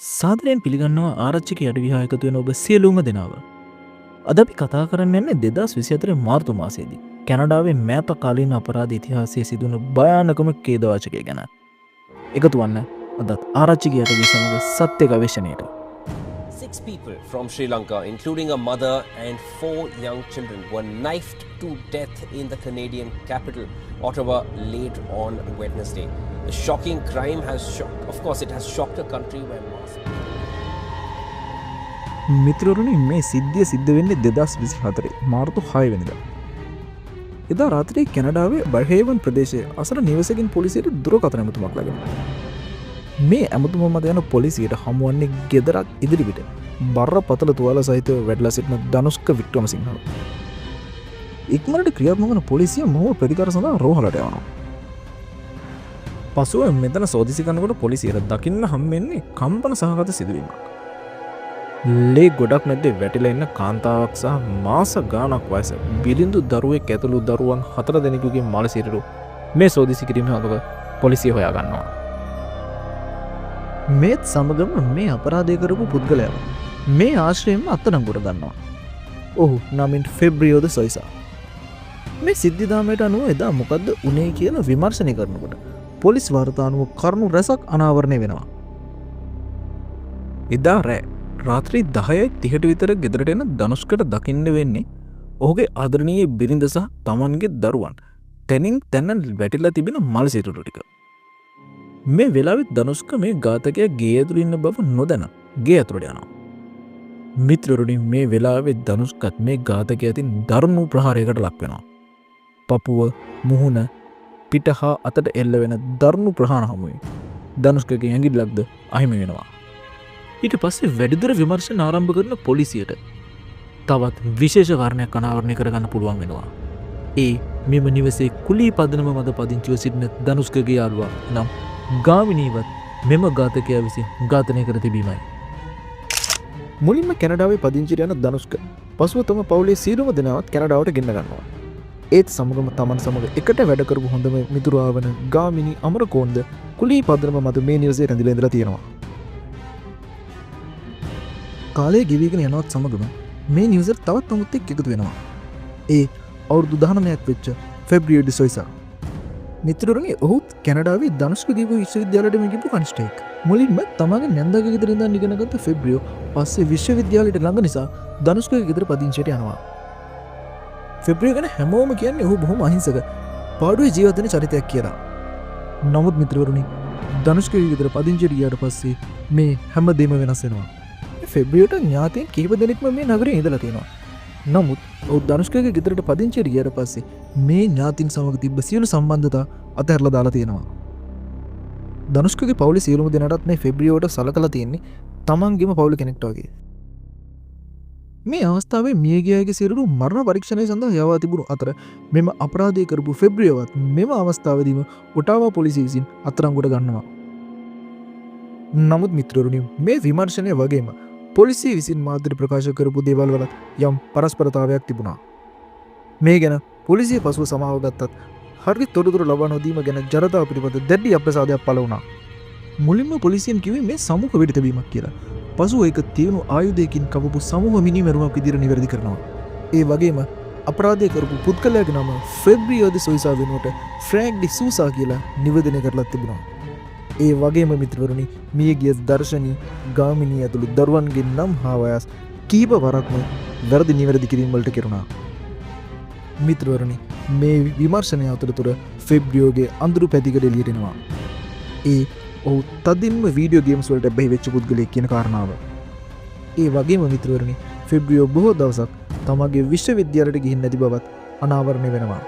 සාදරයෙන් පිළිගන්නවා ආරච්චික අඩවිහායකතු වෙන ඔබ සියලුම දෙනාව. අද අපි කතා කරන්න යන්නේ 2024 මාර්තු මාසයේදී කැනඩාවේ මෑත කාලීන අපරාධ ඉතිහාසයේ සිදුවන භයානකම ඛේදවාචකය ගැන. එකතු වන්න අදත් ආරච්චික අඩවිය සමග සත්‍ය ගවේෂණයට. 6 people from Sri Lanka, including a mother and 4 young children, were knifed to death in the Canadian capital, Ottawa, late on Wednesday. The shocking crime has shocked, of course, it has shocked a country where mass. මිත්‍රවරුනි මේ සිද්ධිය සිද්ධ වෙන්නේ 2024 මාර්තු 6 වෙනිදා. එදා රාත්‍රියේ කැනඩාවේ බර්හේවන් ප්‍රදේශයේ අසල නිවසකින් පොලිසියට දුරකථන ඇමතුමක් ලැබුණා. මේ ඇමතුම මත යන පොලිසියට හමුවන්නේ ගෙදරක් ඉදිරිපිට බරපතල තුවාල සහිතව වැඩලා සිටින ධනුෂ්ක වික්‍රමසිංහව. ඉක්මනට ක්‍රියාත්මක වන පොලිසිය මොහු ප්‍රතිකාර සඳහා රෝහලට යවනවා. පසුව මෙතන සෝදිසි කරනකොට පොලිසියට දකින්න හම්බෙන්නේ කම්පන සහගත සිදුවීමක්. ලේ ගොඩක් නැද්දේ වැටිලා ඉන්න කාන්තාවක් සහ මාස ගාණක් වයස බිරිඳු දරුවෙක් ඇතුළු දරුවන් 4 දෙනෙකුගේ මල සිරුරු මේ සෝදිසි කිරීම හදව පොලිසිය හොයා ගන්නවා. මේත් සමගම මේ අපරාධය කරපු පුද්ගලයාව මේ ආශ්‍රයෙන්ම අත්අඩංගුවට ගන්නවා. ඔහු නමින් ෆෙබ්‍රියෝද සොයිසා. මේ සිද්ධිදාමයට අනුව එදා මොකද්ද උනේ කියලා විමර්ශනය කරනකොට පොලිස් වාර්තානුව කරුණු රැසක් අනාවරණය වෙනවා. එදා රාත්‍රී 10:30 විතර ගෙදරට එන ධනුෂ්කට දකින්න වෙන්නේ ඔහුගේ ආදරණීය බිරිඳ සහ තමන්ගේ දරුවන් තැනින් තැන වැටිලා තිබෙන මල් සිරුරු ටික. මේ වෙලාවෙත් ධනුෂ්ක මේ ඝාතකයා ගේ ඇතුළේ ඉන්න බව නොදැන ගේ ඇතුළට යනවා. මිත්‍රවරුනි මේ වෙලාවේ ධනුෂ්කත් මේ ඝාතකයා අතින් දරුණු ප්‍රහාරයකට ලක් වෙනවා. පපුව, මුහුණ, පිට හා අතට එල්ල වෙන දරුණු ප්‍රහාර හමුවේ ධනුෂ්කගේ ඇඟිල්ලක්ද අහිමි වෙනවා. ඊට පස්සේ වැඩිදුර විමර්ශන ආරම්භ කරන පොලිසියට තවත් විශේෂ කාරණයක් අනාවරණය කරගන්න පුළුවන් වෙනවා. ඒ මෙම නිවසේ කුලී පදනම මත පදිංචිව සිටින ධනුෂ්කගේ යාළුවා නම් ගාමිණීවත් මෙම ඝාතකයා විසින් ඝාතනය කර තිබීමයි. මුලින්ම කැනඩාවේ පදිංචිට යන ධනුෂ්ක පසුව තම පවුලේ සියලුම දෙනාවත් කැනඩාවට ගෙන්න ගන්නවා. ඒත් සමගම තමන් සමග එකට වැඩ කරපු හොඳම මිතුරා වන ගාමිණී අමරකෝන්ද කුලී පදනම මත මේ නිවසේ රැඳිලා ඉඳලා තියෙනවා. කාලය ගෙවිගෙන යනවත් සමගම මේ නිවසට තවත් අමුත්තෙක් එකතු වෙනවා. ඒ අවුරුදු 19ක් වෙච්ච ෆෙබ්‍රියෝ ඩි සොයිසා. මිත්‍රවරුනි ඔහුත් කැනඩාවේ ධනුෂ්ක දීපු විශ්වවිද්‍යාලයට ගිහපු කනිෂ්ඨයෙක්. මුලින්ම තමන්ගේ නැන්දාගේ ගෙදර ඉඳන් ඉගෙනගත්ත ෆෙබ්‍රියෝ පස්සේ විශ්වවිද්‍යාලයට ළඟ නිසා ධනුෂ්කගේ ගෙදර පදිංචියට යනවා. ෆෙබ්‍රියෝ ගැන හැමෝම කියන්නේ ඔහු බොහොම අහිංසක පාඩුවේ ජීවත් වෙන චරිතයක් කියලා. නමුත් මිත්‍රවරුනි ධනුෂ්කගේ ගෙදර පදිංචියට ගියාට පස්සේ මේ හැමදේම වෙනස් වෙනවා. ෆෙබ්‍රියෝට ඥාතීන් කීප දෙනෙක්ම මේ නගරේ ඉඳලා තියෙනවා. නමුත් ඔහු ධනුෂ්කගේ ගෙදරට පදිංචියට ගියාට පස්සේ මේ ඥාතීන් සමග තිබ්බ සියලු සම්බන්ධතා අතහැරලා දාලා තියෙනවා. ධනුෂ්කගේ පවුලේ සියලුම දෙනාටත් මේ ෆෙබ්‍රියෝට සලකලා තියෙන්නේ තමන්ගේම පවුල කෙනෙක්ට වගේ. මේ අවස්ථාවේ මියගිය අයගේ සිරුරු මරණ පරීක්ෂණය සඳහා යවා තිබුණු අතර මෙම අපරාධය කරපු ෆෙබ්‍රියෝවත් මෙම අවස්ථාවේදීම ඔටාවා පොලිසිය විසින් අත්අඩංගුවට ගන්නවා. නමුත් මිත්‍රවරුනි මේ විමර්ශනය වගේම පොලිසිය විසින් මාධ්‍යට ප්‍රකාශ කරපු දේවල් වලත් යම් පරස්පරතාවයක් තිබුණා. මේ ගැන පොලිසිය පසුව සමාව ගත්තත් හරි තොරතුරු ලබා නොදීම ගැන ජනතාව පිළිබඳ දැඩි අප්‍රසාදයක් පළ වුණා. මුලින්ම පොලිසියෙන් කිව්වේ මේ සමූහ වෙඩි තැබීමක් කියලා. පසුව ඒක තියුණු ආයුධයකින් කපපු සමූහ මිනිමැරුමක් විදිහට නිවැරදි කරනවා. ඒ වගේම අපරාධය කරපු පුද්ගලයාගේ නම ෆෙබ්‍රියෝ ඩි සොයිසා වෙනුවට ෆ්‍රැන්ක් ඩි සූසා කියලා නිවේදනය කරලා තිබුණා. ඒ වගේම මිත්‍රවරුනි මියගිය දර්ශනී ගාමිණී ඇතුළු දරුවන්ගේ නම් හා වයස් කීප වරක්ම වැරදි නිවැරදි කිරීම් වලට කෙරුණා. මිත්‍රවරුනි මේ විමර්ශනය අතරතුර ෆෙබ්‍රියෝගේ අඳුරු පැතිකඩ එළියට එනවා. ඒ ඔහු තදින්ම වීඩියෝ ගේම්ස් වලට බැහැ වෙච්ච පුද්ගලයෙක් කියන කාරණාව. ඒ වගේම මිත්‍රවරුනි ෆෙබ්‍රියෝ බොහෝ දවසක් තමගේ විශ්වවිද්‍යාලයට ගිහින් නැති බවත් අනාවරණය වෙනවා.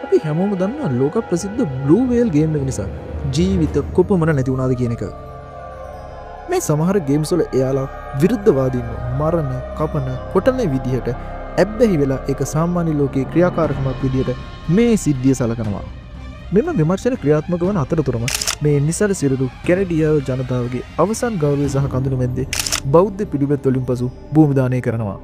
අපි හැමෝම දන්නවා ලෝක ප්‍රසිද්ධ බ්ලූ වේල් ගේම් එක නිසා ජීවිත කොපමණ නැති වුණාද කියන එක. මේ සමහර ගේම්ස් වල එයාලා විරුද්ධවාදීන්ව මරණ, කපන, කොටන විදිහට ඇබ්බැහි වෙලා ඒක සාමාන්‍ය ලෝකයේ ක්‍රියාකාරකමක් විදිහට මේ සිද්ධිය සලකනවා. මෙම විමර්ශන ක්‍රියාත්මක වන අතරතුරම මේ නිසල සිරුරු කැනඩියාව ජනතාවගේ අවසන් ගෞරවය සහ කඳුළු මැද්දේ බෞද්ධ පිළිවෙත් වලින් පසු භූමි දානය කරනවා.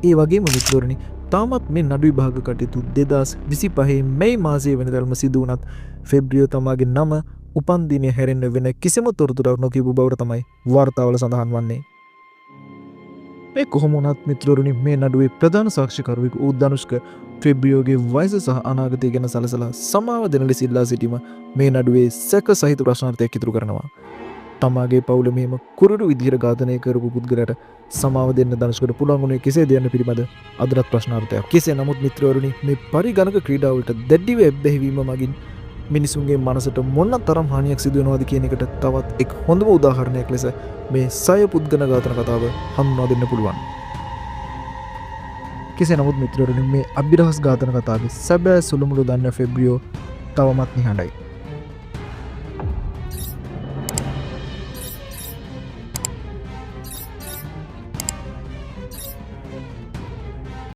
ඒ වගේම මිත්‍රවරුනි තාමත් මේ නඩු විභාග කටයුතු 2025 මැයි මාසයේ වෙනදල්ම සිදු වුණත් ෆෙබ්‍රියෝ තමාගේ නම උපන්දිනය හැරෙන්න වෙන කිසිම තොරතුරක් නොකිබූ බවට තමයි වාර්තාවල සඳහන් වන්නේ. මේ කොහොම වුණත් මිත්‍රවරුනි මේ නඩුවේ ප්‍රධාන සාක්ෂිකරුවෙකු වූ ධනුෂ්ක ෆෙබ්‍රියෝගේ වයස සහ අනාගතය ගැන සලසලා සමාව දෙන ලෙස ඉල්ලා සිටීම මේ නඩුවේ සැක සහිත ප්‍රශ්නාර්ථයක් ඉතුරු කරනවා. තමාගේ පවුල මෙහෙම කුරුඩු විදිහට ඝාතනය කරපු පුද්ගලයාට සමාව දෙන්න ධනුෂ්කට පුළුවන් වුණේ කෙසේද යන්න පිළිබඳ අදටත් ප්‍රශ්නාර්ථයක්. කෙසේ නමුත් මිත්‍රවරුනි මේ පරිගණක ක්‍රීඩාවලට දැඩිව එබ්බැහිවීම මගින් මිනිසුන්ගේ මනසට මොන්න තරම් හානියක් සිදු වෙනවද කියන එකට තවත් එක් හොඳම උදාහරණයක් ලෙස මේ සය පුද්ගල ඝාතන කතාව හඳුන්වා දෙන්න පුළුවන්. කෙසේ නමුත් මිත්‍රවරුනි මේ අභිරහස් ඝාතන කතාවේ සැබෑ සුළුමුළු දන්න ෆෙබ්‍රියෝ තවමත් නිහඬයි.